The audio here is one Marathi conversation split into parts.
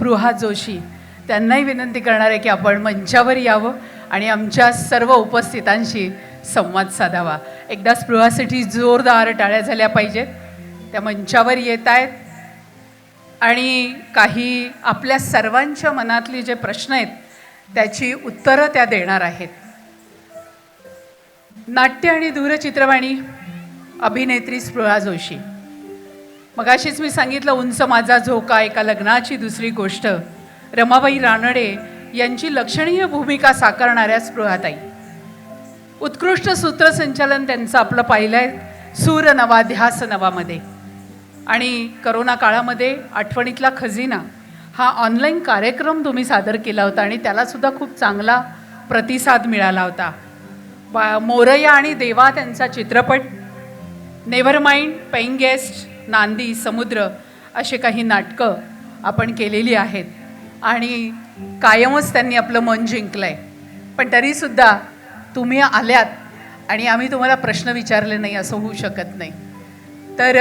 स्पृहा जोशी त्यांनाही विनंती करणार आहे की आपण मंचावर यावं आणि आमच्या सर्व उपस्थितांशी संवाद साधावा. एकदा स्पृहासाठी जोरदार टाळ्या झाल्या पाहिजेत. त्या मंचावर येत आहेत आणि काही आपल्या सर्वांच्या मनातले जे प्रश्न आहेत त्याची उत्तरं त्या देणार आहेत. नाट्य आणि दूरचित्रवाणी अभिनेत्री स्पृहा जोशी. मगाशीच मी सांगितलं उंच माझा झोका, एका लग्नाची दुसरी गोष्ट, रमाबाई रानडे यांची लक्षणीय भूमिका साकारणाऱ्या स्पृहाताई. उत्कृष्ट सूत्रसंचालन त्यांचं आपलं पाहिलं आहे सूर नवा ध्यास नवामध्ये. आणि करोना काळामध्ये आठवणीतला खजिना हा ऑनलाईन कार्यक्रम तुम्ही सादर केला होता आणि त्यालासुद्धा खूप चांगला प्रतिसाद मिळाला होता. मोरया आणि देवा त्यांचा चित्रपट, नेव्हर माइंड, पेईंग गेस्ट, नांदी, समुद्र असे काही नाटकं आपण केलेली आहेत आणि कायमच त्यांनी आपलं मन जिंकलं आहे. पण तरीसुद्धा तुम्ही आल्यात आणि आम्ही तुम्हाला प्रश्न विचारले नाही असं होऊ शकत नाही. तर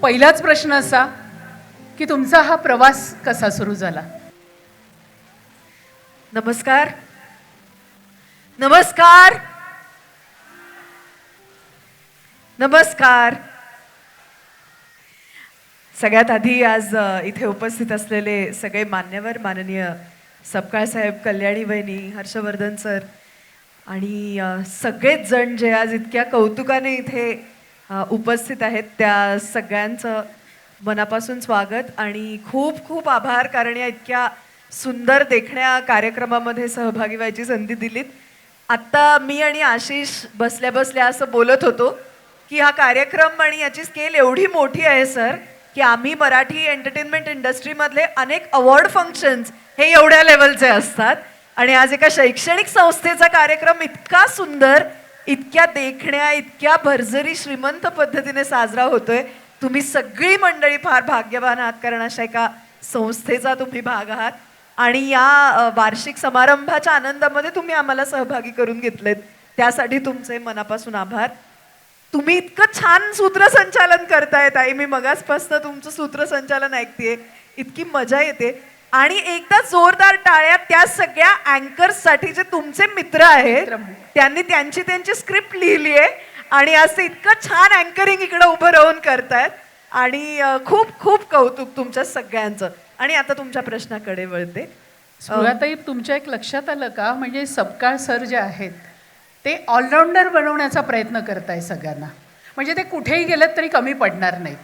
पहिलाच प्रश्न असा की तुमचा हा प्रवास कसा सुरू झाला? नमस्कार नमस्कार नमस्कार. सगळ्यात आधी आज इथे उपस्थित असलेले सगळे मान्यवर, माननीय सपकाळ साहेब, कल्याणी वहिनी, हर्षवर्धन सर आणि सगळेच जण जे आज इतक्या कौतुकाने इथे उपस्थित आहेत त्या सगळ्यांचं मनापासून स्वागत आणि खूप खूप आभार, कारण या इतक्या सुंदर देखण्या कार्यक्रमामध्ये सहभागी व्हायची संधी दिलीत. आत्ता मी आणि आशिष बसल्या बसल्या असं बोलत होतो की हा कार्यक्रम आणि याची स्केल एवढी मोठी आहे सर की आम्ही मराठी एंटरटेनमेंट इंडस्ट्रीमधले अनेक अवॉर्ड फंक्शन्स हे एवढ्या लेवलचे असतात आणि आज एका शैक्षणिक संस्थेचा कार्यक्रम इतका सुंदर, इतक्या देखण्या, इतक्या भरजरी श्रीमंत पद्धतीने साजरा होतोय. तुम्ही सगळी मंडळी फार भाग्यवान आहात, कारण अशा एका संस्थेचा तुम्ही भाग आहात आणि या वार्षिक समारंभाच्या आनंदामध्ये तुम्ही आम्हाला सहभागी करून घेतलेत, त्यासाठी तुमचे मनापासून आभार. तुम्ही इतकं छान सूत्रसंचालन करतायत आई, मी मगासपासून तुमचं सूत्रसंचालन ऐकतेय, इतकी मजा येते. आणि एकदा जोरदार टाळ्या त्या सगळ्या अँकर्ससाठी जे तुमचे मित्र आहेत, त्यांनी त्यांची स्क्रिप्ट लिहिली आहे आणि असं इतकं छान अँकरिंग इकडे उभं राहून करतायत आणि खूप खूप कौतुक तुमच्या सगळ्यांचं. आणि आता तुमच्या प्रश्नाकडे वळते. स्पृहाताई, तुमच्या एक लक्षात आलं का, म्हणजे सपकाळ सर जे आहेत ते ऑलराऊंडर बनवण्याचा प्रयत्न करताय सगळ्यांना, म्हणजे ते कुठेही गेलेत तरी कमी पडणार नाहीत.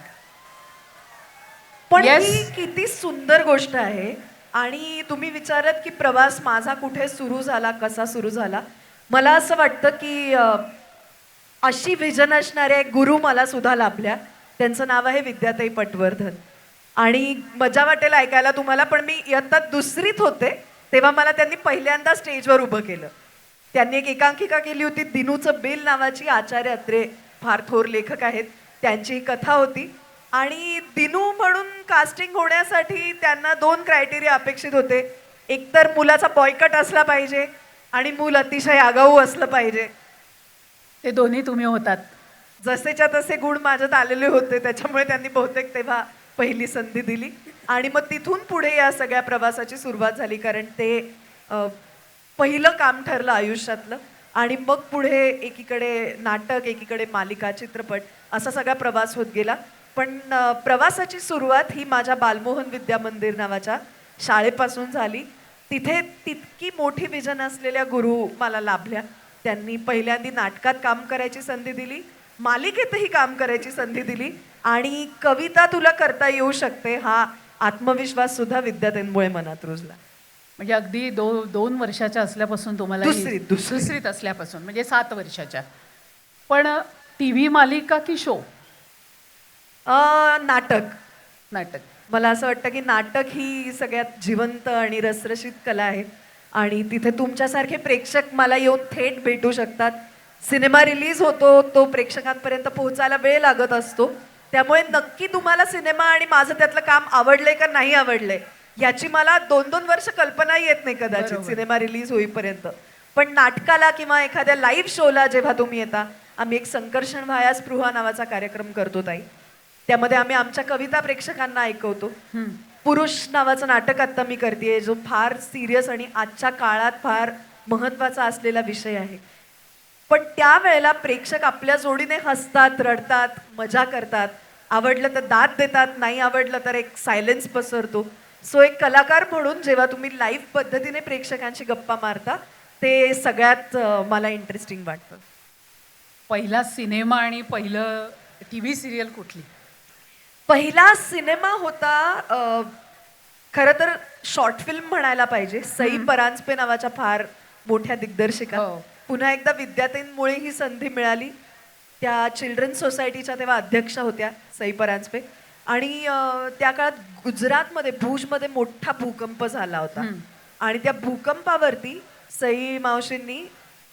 पण ही किती सुंदर गोष्ट आहे. आणि तुम्ही विचारत की प्रवास माझा कुठे सुरू झाला, कसा सुरू झाला, मला असं वाटतं की अशी व्हिजन असणारे एक गुरु मला सुद्धा लाभल्या. त्यांचं नाव आहे विद्याताई पटवर्धन. आणि मजा वाटेल ऐकायला तुम्हाला, पण मी इयत्ता दुसरीत होते तेव्हा मला त्यांनी पहिल्यांदा स्टेजवर उभं केलं. त्यांनी एक एकांकिका केली होती, दिनूचं बिल नावाची. आचार्य अत्रे फार थोर लेखक आहेत, त्यांची कथा होती. आणि दिनू म्हणून कास्टिंग होण्यासाठी त्यांना 2 क्रायटेरिया अपेक्षित होते. एकतर मुलाचा बॉयकट असला पाहिजे आणि मूल अतिशय आगाऊ असलं पाहिजे. ते दोन्ही तुम्ही होतात. जसेच्या तसे गुण माझ्यात आलेले होते, त्याच्यामुळे त्यांनी बहुतेक तेव्हा पहिली संधी दिली. आणि मग तिथून पुढे या सगळ्या प्रवासाची सुरुवात झाली, कारण ते पहिलं काम ठरलं आयुष्यातलं. आणि मग पुढे एकीकडे नाटक, एकीकडे मालिका, चित्रपट, असा सगळा प्रवास होत गेला. पण प्रवासाची सुरुवात ही माझ्या बालमोहन विद्या मंदिर नावाच्या शाळेपासून झाली. तिथे तितकी मोठी विजन असलेल्या गुरु मला लाभल्या. त्यांनी पहिल्यांदा नाटकात काम करायची संधी दिली, मालिकेतही काम करायची संधी दिली आणि कविता तुला करता येऊ शकते हा आत्मविश्वास सुद्धा विद्यार्थ्यांमुळे मनात रुजला. म्हणजे अगदी 2 वर्षाच्या असल्यापासून तुम्हाला दुसरीत असल्यापासून, म्हणजे 7 वर्षाच्या. पण TV मालिका की शो? नाटक. नाटक. मला असं वाटतं की नाटक ही सगळ्यात जिवंत आणि रसरशीत कला आहे आणि तिथे तुमच्यासारखे प्रेक्षक मला येऊन थेट भेटू शकतात. सिनेमा रिलीज होतो, तो प्रेक्षकांपर्यंत पोहोचायला वेळ लागत असतो, त्यामुळे नक्की तुम्हाला सिनेमा आणि माझं त्यातलं काम आवडलंय का नाही आवडलंय याची मला 2-2 वर्ष कल्पना येत नाही कदाचित सिनेमा रिलीज होईपर्यंत. पण नाटकाला किंवा एखाद्या लाईव्ह शोला जेव्हा तुम्ही येता, आम्ही एक संकर्षण व्हाया स्पृहा नावाचा कार्यक्रम करतो ताई, त्यामध्ये आम्ही आमच्या कविता प्रेक्षकांना ऐकवतो. पुरुष नावाचं नाटक आता मी करतेय, जो फार सिरियस आणि आजच्या काळात फार महत्वाचा असलेला विषय आहे. पण त्यावेळेला प्रेक्षक आपल्या जोडीने हसतात, रडतात, मजा करतात. आवडलं तर दाद देतात, नाही आवडलं तर एक सायलेन्स पसरतो. सो एक कलाकार म्हणून जेव्हा तुम्ही लाईव्ह पद्धतीने प्रेक्षकांशी गप्पा मारता, ते सगळ्यात मला इंटरेस्टिंग वाटतं. पहिला सिनेमा आणि पहिलं TV सिरियल कुठली? पहिला सिनेमा होता खरं तर शॉर्ट फिल्म म्हणायला पाहिजे. सई परांजपे नावाच्या फार मोठ्या दिग्दर्शिका. हो. पुन्हा एकदा विद्यार्थ्यांमुळे ही संधी मिळाली. त्या चिल्ड्रन सोसायटीच्या तेव्हा अध्यक्ष होत्या सई परांजपे. आणि त्या काळात गुजरातमध्ये भुजमध्ये मोठा भूकंप झाला होता. आणि त्या भूकंपावरती सई मावशींनी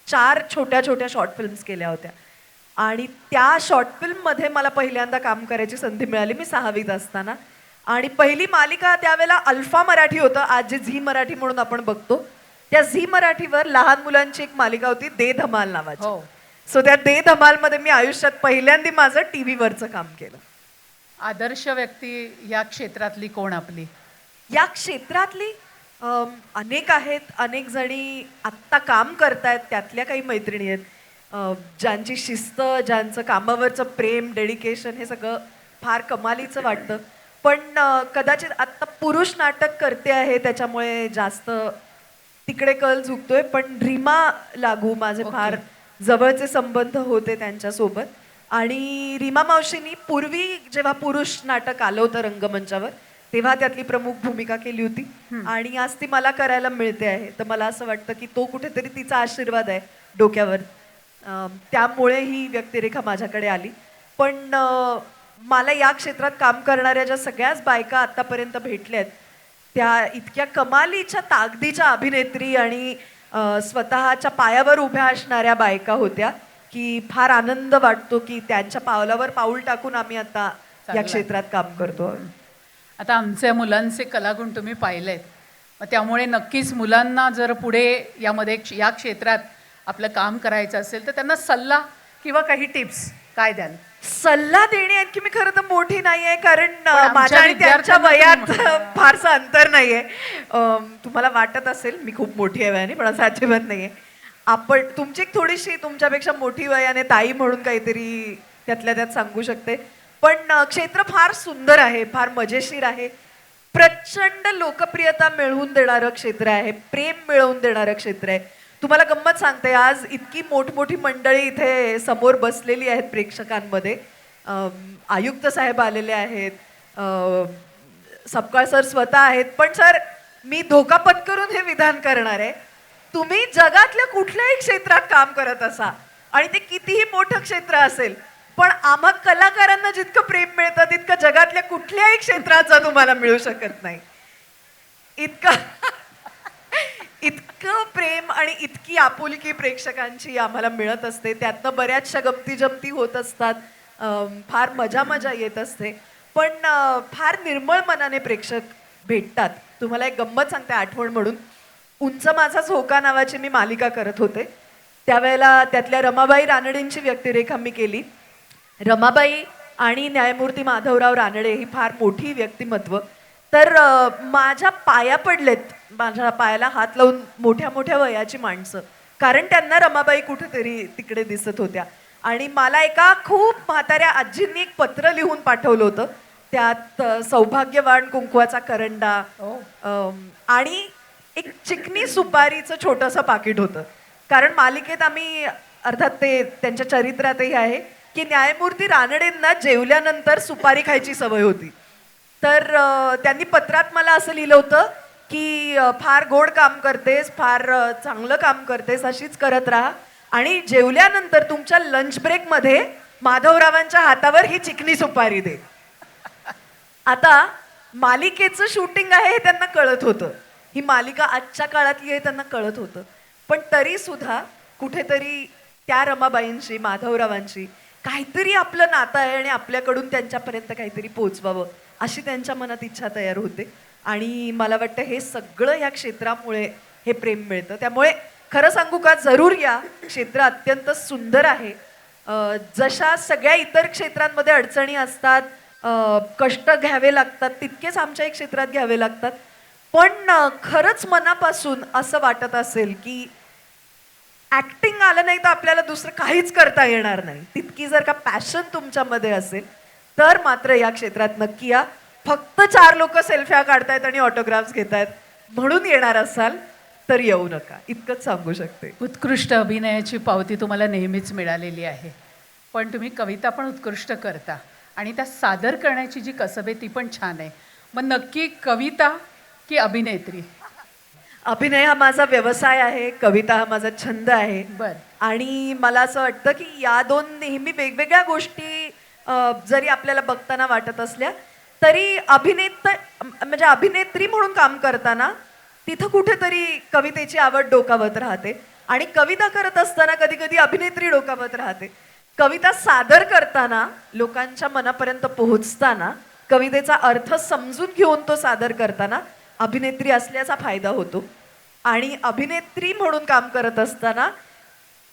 4 छोट्या छोट्या शॉर्ट फिल्म्स केल्या होत्या. आणि त्या शॉर्ट फिल्ममध्ये मला पहिल्यांदा काम करायची संधी मिळाली, मी 6वीत असताना. आणि पहिली मालिका त्यावेळेला अल्फा मराठी होतं, आज जे झी मराठी म्हणून आपण बघतो. त्या झी मराठीवर लहान मुलांची एक मालिका होती, दे धमाल नावाची. हो. सो त्या दे धमालमध्ये मी आयुष्यात पहिल्यांदा माझं टीव्हीवरचं काम केलं. आदर्श व्यक्ती या क्षेत्रातली कोण आपली? या क्षेत्रातली अनेक आहेत. अनेक जणी आत्ता काम करतायत, त्यातल्या काही मैत्रिणी आहेत ज्यांची शिस्त, ज्यांचं कामावरचं प्रेम, डेडिकेशन हे सगळं फार कमालीचं वाटतं. पण कदाचित आत्ता पुरुष नाटक करते आहे त्याच्यामुळे जास्त तिकडे कल झुकतोय. पण रीमा लागू माझे फार जवळचे संबंध होते त्यांच्यासोबत. आणि रीमा मावशींनी पूर्वी जेव्हा पुरुष नाटक आलं होतं रंगमंचावर, तेव्हा त्यातली प्रमुख भूमिका केली होती. आणि आज ती मला करायला मिळते आहे. तर मला असं वाटतं की तो कुठेतरी तिचा आशीर्वाद आहे डोक्यावर. त्यामुळे ही व्यक्तिरेखा माझ्याकडे आली. पण मला या क्षेत्रात काम करणाऱ्या ज्या सगळ्याच बायका आतापर्यंत भेटल्यात, त्या इतक्या कमालीच्या ताकदीच्या अभिनेत्री आणि स्वतःच्या पायावर उभ्या असणाऱ्या बायका होत्या की फार आनंद वाटतो की त्यांच्या पावलावर पाऊल टाकून आम्ही आता या क्षेत्रात काम करतो. आता आमच्या मुलांचे कलागुण तुम्ही पाहिलेत, मग त्यामुळे नक्कीच मुलांना जर पुढे यामध्ये या क्षेत्रात आपलं काम करायचं असेल तर त्यांना सल्ला किंवा काही टिप्स काय द्याल? सल्ला देणे की मी खरं तर मोठी नाही आहे, कारण आमच्या माझ्या आणि त्यांच्या विद्यार्थ्यांना वयात फारसं अंतर नाही आहे. तुम्हाला वाटत असेल मी खूप मोठी आहे वयाने, पण असं अजिबात नाही आहे. आपण तुमची एक थोडीशी तुमच्यापेक्षा मोठी वयाने ताई म्हणून काहीतरी त्यातल्या त्यात सांगू शकते. पण क्षेत्र फार सुंदर आहे, फार मजेशीर आहे. प्रचंड लोकप्रियता मिळवून देणारं क्षेत्र आहे, प्रेम मिळवून देणारं क्षेत्र आहे. तुम्हाला गंमत सांगते, आज इतकी मोठमोठी मंडळी इथे समोर बसलेली आहेत प्रेक्षकांमध्ये. आयुक्त साहेब आलेले आहेत, सपकाळ सर स्वतः आहेत. पण सर, मी धोका पत्करून हे विधान करणार आहे, तुम्ही जगातल्या कुठल्याही क्षेत्रात काम करत असा आणि ते कितीही मोठं क्षेत्र असेल, पण आम्हा कलाकारांना जितकं प्रेम मिळतं तितकं जगातल्या कुठल्याही क्षेत्राचं तुम्हाला मिळू शकत नाही. इतकं प्रेम आणि इतकी आपुलकी प्रेक्षकांची आम्हाला मिळत असते. त्यातनं बऱ्याचशा गमती जमती होत असतात, फार मजा येत असते. पण फार निर्मळ मनाने प्रेक्षक भेटतात. तुम्हाला एक गंमत सांगते आठवण म्हणून, उंच माझा झोका नावाची मी मालिका करत होते. त्यावेळेला त्यातल्या रमाबाई रानडेंची व्यक्तिरेखा मी केली. रमाबाई आणि न्यायमूर्ती माधवराव रानडे ही फार मोठी व्यक्तिमत्व. तर माझ्या पाया पडलेत, माझ्या पायाला हात लावून मोठ्या मोठ्या वयाची माणसं, कारण त्यांना रमाबाई कुठेतरी तिकडे दिसत होत्या. आणि मला एका खूप म्हाताऱ्या आजींनी एक पत्र लिहून पाठवलं होतं. त्यात सौभाग्यवान कुंकवाचा करंडा आणि एक चिकनी सुपारीचं छोटंसं पाकिट होतं. कारण मालिकेत आम्ही अर्थात ते त्यांच्या चरित्रातही आहे की न्यायमूर्ती रानडेंना जेवल्यानंतर सुपारी खायची सवय होती. तर त्यांनी पत्रात मला असं लिहिलं होतं की फार गोड काम करतेस, फार चांगलं काम करतेस, अशीच करत राहा आणि जेवल्यानंतर तुमच्या लंच ब्रेकमध्ये माधवरावांच्या हातावर ही चिकनी सुपारी दे. आता मालिकेचं शूटिंग आहे हे त्यांना कळत होतं, ही मालिका आजच्या काळातली आहे त्यांना कळत होतं. पण तरी सुद्धा कुठेतरी त्या रमाबाईंशी, माधवरावांशी काहीतरी आपलं नातं आहे आणि आपल्याकडून त्यांच्यापर्यंत काहीतरी पोचवावं अशी त्यांच्या मनात इच्छा तयार होते. आणि मला वाटतं हे सगळं या क्षेत्रामुळे हे प्रेम मिळतं. त्यामुळे खरं सांगू का, जरूर या, क्षेत्र अत्यंत सुंदर आहे. जशा सगळ्या इतर क्षेत्रांमध्ये अडचणी असतात, कष्ट घ्यावे लागतात तितकेच आमच्याही क्षेत्रात घ्यावे लागतात. पण खरंच मनापासून असं वाटत असेल की ऍक्टिंग आलं नाही तर आपल्याला दुसरं काहीच करता येणार नाही, तितकी जर का पॅशन तुमच्यामध्ये असेल तर मात्र या क्षेत्रात नक्की या. फक्त 4 लोक सेल्फ्या काढतायत आणि ऑटोग्राफ्स घेतायत म्हणून येणार असाल तर येऊ नका, इतकंच सांगू शकते. उत्कृष्ट अभिनयाची पावती तुम्हाला नेहमीच मिळालेली आहे, पण तुम्ही कविता पण उत्कृष्ट करता आणि त्या सादर करण्याची जी कसब आहे ती पण छान आहे. मग नक्की कविता की अभिनेत्री? अभिनय हा माझा व्यवसाय आहे, कविता हा माझा छंद आहे. बर. आणि मला असं वाटतं की या दोन नेहमी वेगवेगळ्या गोष्टी जरी आपल्याला बघताना वाटत असल्या तरी म्हणजे अभिनेत्री म्हणून काम करताना तिथं कुठेतरी कवितेची आवड डोकावत राहते आणि कविता करत असताना कधी कधी अभिनेत्री डोकावत राहते. कविता सादर करताना लोकांच्या मनापर्यंत पोहोचताना कवितेचा अर्थ समजून घेऊन तो सादर करताना अभिनेत्री असल्याचा फायदा होतो. आणि अभिनेत्री म्हणून काम करत असताना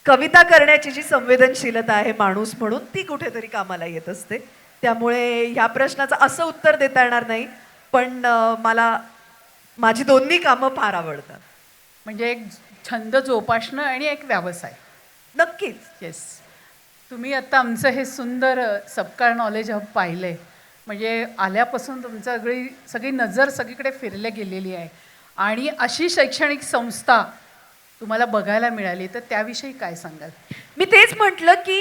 कविता करण्याची जी संवेदनशीलता आहे माणूस म्हणून ती कुठेतरी कामाला येत असते. त्यामुळे ह्या प्रश्नाचं असं उत्तर देता येणार नाही, पण मला माझी दोन्ही कामं फार आवडतात. म्हणजे एक छंद जोपासणं आणि एक व्यवसाय. नक्कीच. येस. तुम्ही आता आमचं हे सुंदर सबकाळ नॉलेज हब पाहिलंय, म्हणजे आल्यापासून तुमचं सगळी नजर सगळीकडे फिरल्या गेलेली आहे आणि अशी शैक्षणिक संस्था तुम्हाला बघायला मिळाली तर त्याविषयी काय सांगाल? मी तेच म्हटलं की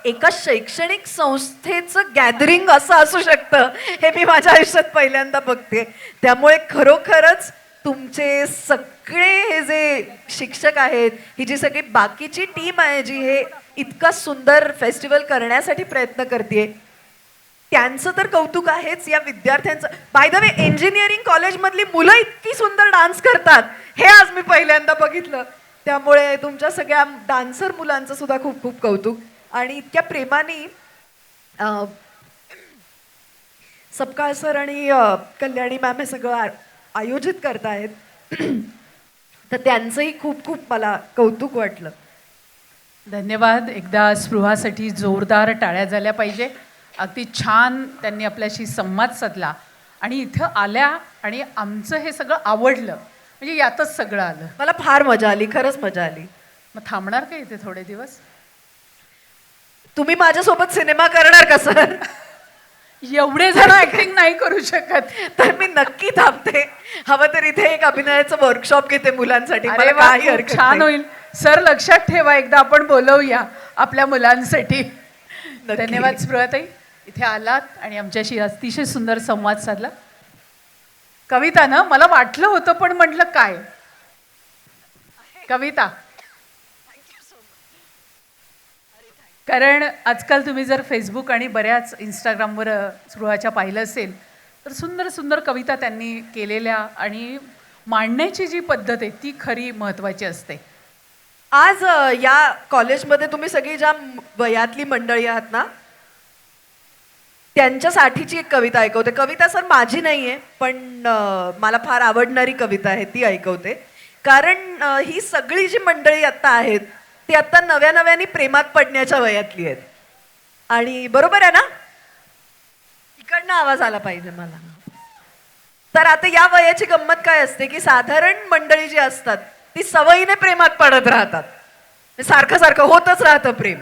एका शैक्षणिक संस्थेचं गॅदरिंग असं असू शकतं हे मी माझ्या आयुष्यात पहिल्यांदा बघते. त्यामुळे खरोखरच तुमचे सगळे हे जे शिक्षक आहेत, ही जी सगळी बाकीची टीम आहे जी हे इतका सुंदर फेस्टिवल करण्यासाठी प्रयत्न करते, त्यांचं तर कौतुक आहेच. या विद्यार्थ्यांचं बाय द वे इंजिनिअरिंग कॉलेजमधली मुलं इतकी सुंदर डान्स करतात हे आज मी पहिल्यांदा बघितलं. त्यामुळे तुमच्या सगळ्या डान्सर मुलांचं सुद्धा खूप खूप कौतुक. आणि इतक्या प्रेमाने सबकाळ सर आणि कल्याणी मॅम हे सगळं आयोजित करतायत तर त्यांचंही खूप खूप मला कौतुक वाटलं. धन्यवाद. एकदा स्पृहासाठी जोरदार टाळ्या झाल्या पाहिजे. अगदी छान त्यांनी आपल्याशी संवाद साधला आणि इथं आल्या आणि आमचं हे सगळं आवडलं, म्हणजे यातच सगळं आलं. मला फार मजा आली, खरंच मजा आली. मग थांबणार का इथे थोडे दिवस? तुम्ही माझ्यासोबत सिनेमा करणार का सर? एवढे जण ऍक्टिंग नाही करू शकत. तर मी नक्की थांबते. हवं तर इथे एक अभिनयाचं वर्कशॉप घेते मुलांसाठी. अरे वा, खूप छान होईल सर. लक्षात ठेवा, एकदा आपण बोलवूया आपल्या मुलांसाठी. धन्यवाद स्पृहाताई, इथे आलात आणि आमच्याशी अतिशय सुंदर संवाद साधला. कविता ना, मला वाटलं होतं पण म्हटलं काय कविता, कारण आजकाल तुम्ही जर फेसबुक आणि बऱ्याच इंस्टाग्रामवर स्पृहाच्या पाहिलं असेल तर सुंदर सुंदर कविता त्यांनी केलेल्या आणि मांडण्याची जी पद्धत आहे ती खरी महत्त्वाची असते. आज या कॉलेजमध्ये तुम्ही सगळी ज्या वयातली मंडळी आहात ना, त्यांच्यासाठीची एक कविता ऐकवते. कविता सर माझी नाहीये, पण मला फार आवडणारी कविता आहे ती ऐकवते. कारण ही सगळी जी मंडळी आता आहेत ती आता नव्या नव्याने प्रेमात पडण्याच्या वयातली आहेत. आणि बरोबर आहे ना? इकडनं आवाज आला पाहिजे मला. तर आता या वयाची गंमत काय असते की साधारण मंडळी जी असतात ती सवयीने प्रेमात पडत राहतात, सारखं सारखं होतच राहतं प्रेम.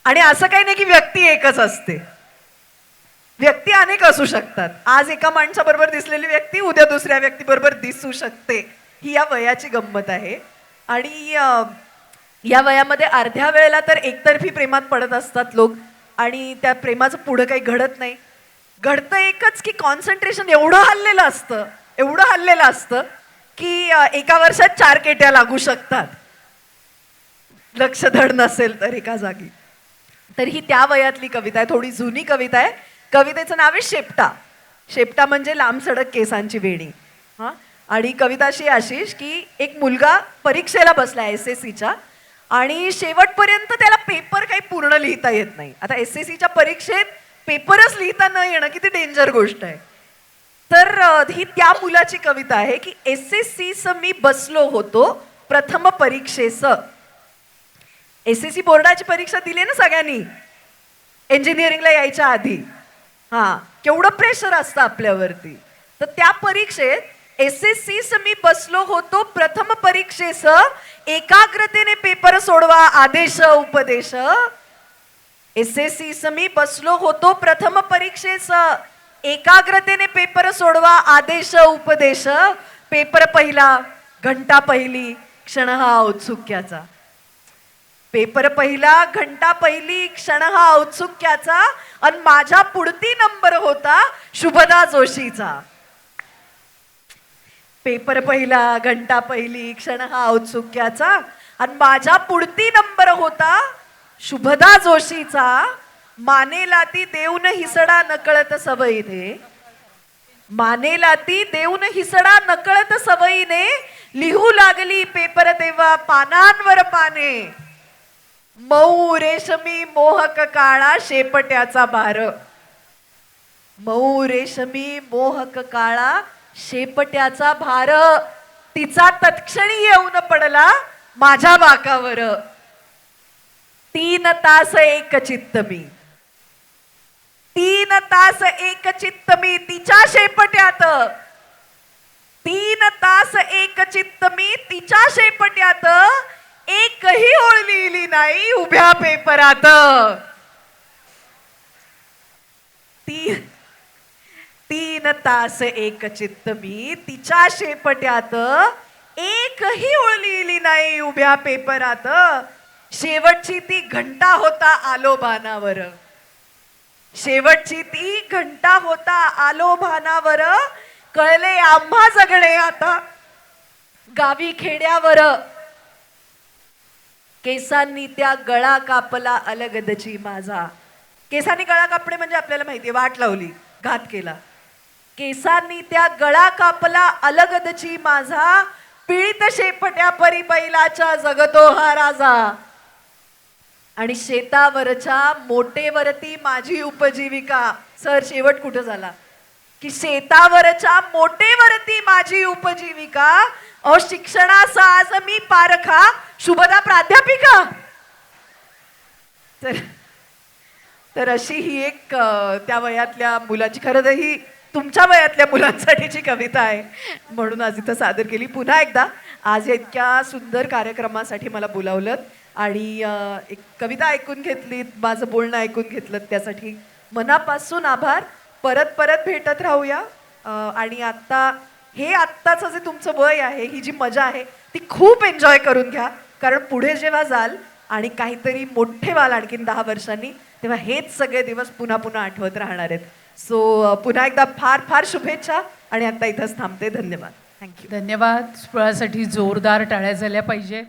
आणि असं काही नाही की व्यक्ती एकच असते, व्यक्ती अनेक असू शकतात. आज एका माणसाबरोबर दिसलेली व्यक्ती उद्या दुसऱ्या व्यक्तीबरोबर दिसू शकते. ही या वयाची गंमत आहे. आणि या वयामध्ये अर्ध्या वेळेला तर एकतर्फी प्रेमात पडत असतात लोक आणि त्या प्रेमाचं पुढं काही घडत नाही. घडतं एकच की कॉन्सन्ट्रेशन एवढं हल्लेलं असतं की एका वर्षात 4 केट्या लागू शकतात, लक्ष धड नसेल तर एका जागी. तर ही त्या वयातली कविता आहे, थोडी जुनी कविता आहे. कवितेचं नाव आहे शेपटा. शेपटा म्हणजे लांब सडक केसांची वेणी. हां. आणि कविता अशी आशिष की एक मुलगा परीक्षेला बसला SSCच्या आणि शेवटपर्यंत त्याला पेपर काही पूर्ण लिहिता येत नाही. आता SSCच्या परीक्षेत पेपरच लिहिता न येणं किती डेंजर गोष्ट आहे. तर ही त्या मुलाची कविता आहे की SSCचं मी बसलो होतो प्रथम परीक्षेचं. SSC बोर्डाची परीक्षा दिली ना सगळ्यांनी इंजिनिअरिंगला यायच्या आधी. हा केवढं प्रेशर असतं आपल्यावरती. तर त्या परीक्षेत SSC मी बसलो होतो प्रथम परीक्षेस एकाग्रतेने पेपर सोडवा आदेश उपदेश. SSC मी बसलो होतो प्रथम परीक्षेस एकाग्रतेने पेपर सोडवा आदेश उपदेश. पेपर पहिला घंटा पहिली क्षण हा औत्सुक्याचा. पेपर पहिला घंटा पहिली क्षण हा औत्सुक्याचा आणि माझ्या पुढती नंबर होता शुभदा जोशीचा. पेपर पहिला घंटा पहिली क्षण हा औत्सुक्याचा आणि माझ्या पुढती नंबर होता शुभदा जोशीचा. मानेला ती देऊन हिसडा नकळत सवयीने. मानेला ती देऊन हिसडा नकळत सवयीने. लिहू लागली पेपर तेव्हा पानांवर पाने. मऊ रेशमी मोहक काळा शेपट्याचा भार. मऊ रेशमी मोहक काळा शेपट्याचा भार. तिचा तत्क्षणी येऊन पडला माझ्या बाकावर. 3 तास एक चित्त मी. 3 तास एक चित्त मी तिच्या शेपट्यात. 3 तास एक चित्त मी तिच्या शेपट्यात. एकही ओळ लिहिली नाही उभ्या पेपरात. 3 तास एक चित्त मी तिच्या शेपट्यात. एकही ओळ लिहिली नाही उभ्या पेपरात. शेवटची ती घंटा होता आलो भानावर. शेवटची ती घंटा होता आलो भानावर. कळले आम्हा जगणे आता गावी खेड्यावर. केसांनी त्या गळा कापला अलगदची माझा. केसांनी गळा कापणे म्हणजे आपल्याला माहितीये वाट लावली घात केला. केसांनी त्या गळा कापला अलगदची माझा. पीडित शेपट्या परी बैलाच्या जगतो हा राजा. आणि शेतावरच्या मोटेवरती माझी उपजीविका. सर शेवट कुठं झाला की शेतावरच्या मोटेवरती माझी उपजीविका. अहो शिक्षणाचा आज मी पारखा शुभदा प्राध्यापिका. तर अशी ही एक त्या वयातल्या मुलाची, खरं तर ही तुमच्या वयातल्या मुलांसाठीची कविता आहे म्हणून आज इथं सादर केली. पुन्हा एकदा आज या इतक्या सुंदर कार्यक्रमासाठी मला बोलावलं आणि एक कविता ऐकून घेतलीत, माझं बोलणं ऐकून घेतलं त्यासाठी मनापासून आभार. परत परत भेटत राहूया. आणि आत्ताचं जे तुमचं वय आहे, ही जी मजा आहे ती खूप एन्जॉय करून घ्या. कारण पुढे जेव्हा जाल आणि काहीतरी मोठे व्हाल आणखीन 10 वर्षांनी, तेव्हा हेच सगळे दिवस पुन्हा पुन्हा आठवत राहणार आहेत. सो पुन्हा एकदा फार फार शुभेच्छा आणि आता इथंच थांबते. धन्यवाद. थँक्यू. धन्यवाद. स्पृहासाठी जोरदार टाळ्या झाल्या पाहिजे.